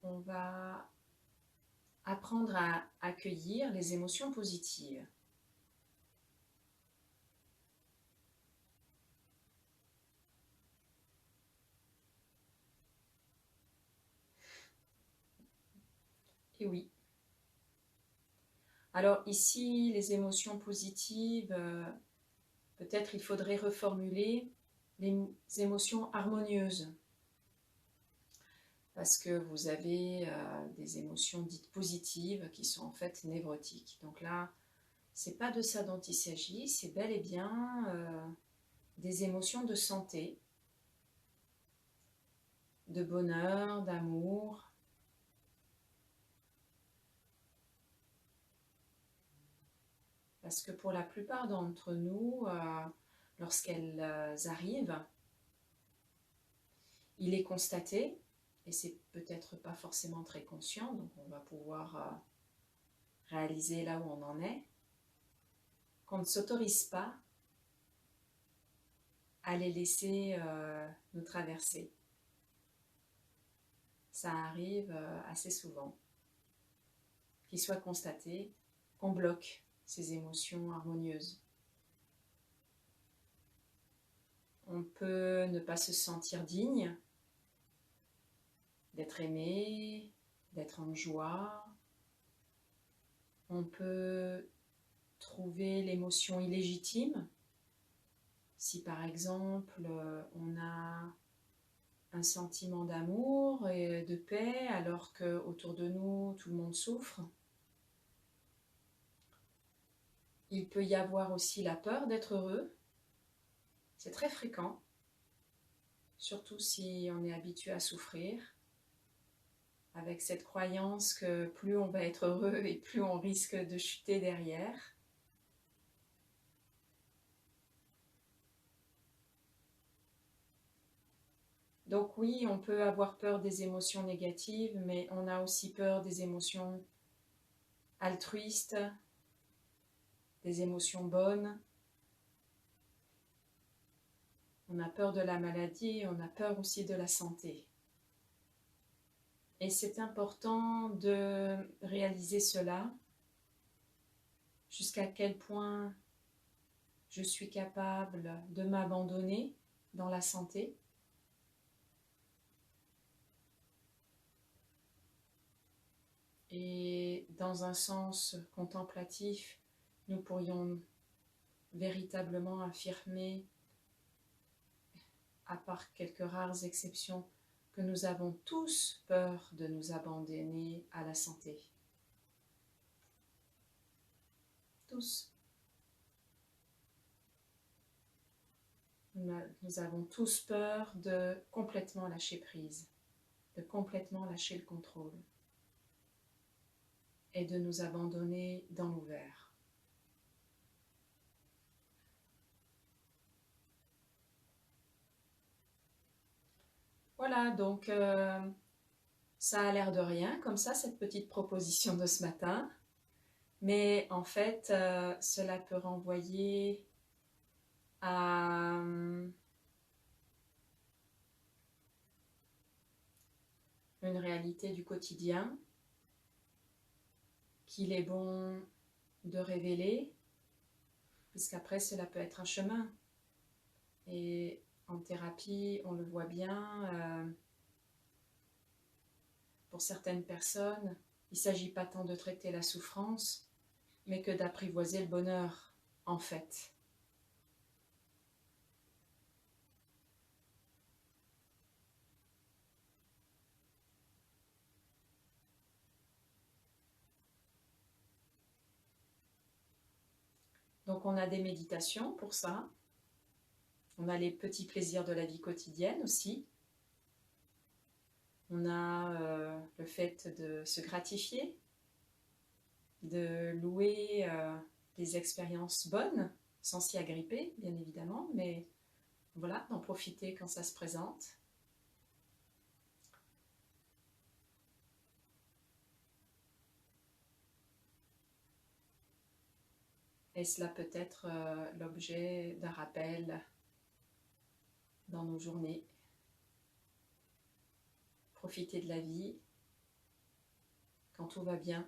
on va apprendre à accueillir les émotions positives. Et oui. Alors ici, les émotions positives, peut-être il faudrait reformuler les émotions harmonieuses. Parce que vous avez des émotions dites positives qui sont en fait névrotiques. Donc là, c'est pas de ça dont il s'agit, c'est bel et bien des émotions de santé, de bonheur, d'amour. Parce que pour la plupart d'entre nous, lorsqu'elles arrivent, il est constaté, et c'est peut-être pas forcément très conscient, donc on va pouvoir réaliser là où on en est, qu'on ne s'autorise pas à les laisser nous traverser. Ça arrive assez souvent, qu'il soit constaté qu'on bloque ces émotions harmonieuses. On peut ne pas se sentir digne d'être aimé, d'être en joie. On peut trouver l'émotion illégitime. Si par exemple on a un sentiment d'amour et de paix alors qu'autour de nous tout le monde souffre. Il peut y avoir aussi la peur d'être heureux. C'est très fréquent, surtout si on est habitué à souffrir, avec cette croyance que plus on va être heureux et plus on risque de chuter derrière. Donc oui, on peut avoir peur des émotions négatives, mais on a aussi peur des émotions altruistes, des émotions bonnes. On a peur de la maladie, on a peur aussi de la santé. Et c'est important de réaliser cela, jusqu'à quel point je suis capable de m'abandonner dans la santé. Et dans un sens contemplatif, nous pourrions véritablement affirmer, à part quelques rares exceptions, que nous avons tous peur de nous abandonner à la santé. Tous. Nous avons tous peur de complètement lâcher prise, de complètement lâcher le contrôle et de nous abandonner dans l'ouvert. Voilà, donc ça a l'air de rien, comme ça, cette petite proposition de ce matin. Mais en fait, cela peut renvoyer à une réalité du quotidien qu'il est bon de révéler, puisqu'après, cela peut être un chemin. Et en thérapie, on le voit bien, pour certaines personnes, il ne s'agit pas tant de traiter la souffrance, mais que d'apprivoiser le bonheur, en fait. Donc on a des méditations pour ça. On a les petits plaisirs de la vie quotidienne aussi. On a le fait de se gratifier, de louer des expériences bonnes, sans s'y agripper, bien évidemment, mais voilà, d'en profiter quand ça se présente. Et cela peut être l'objet d'un rappel dans nos journées. Profiter de la vie quand tout va bien.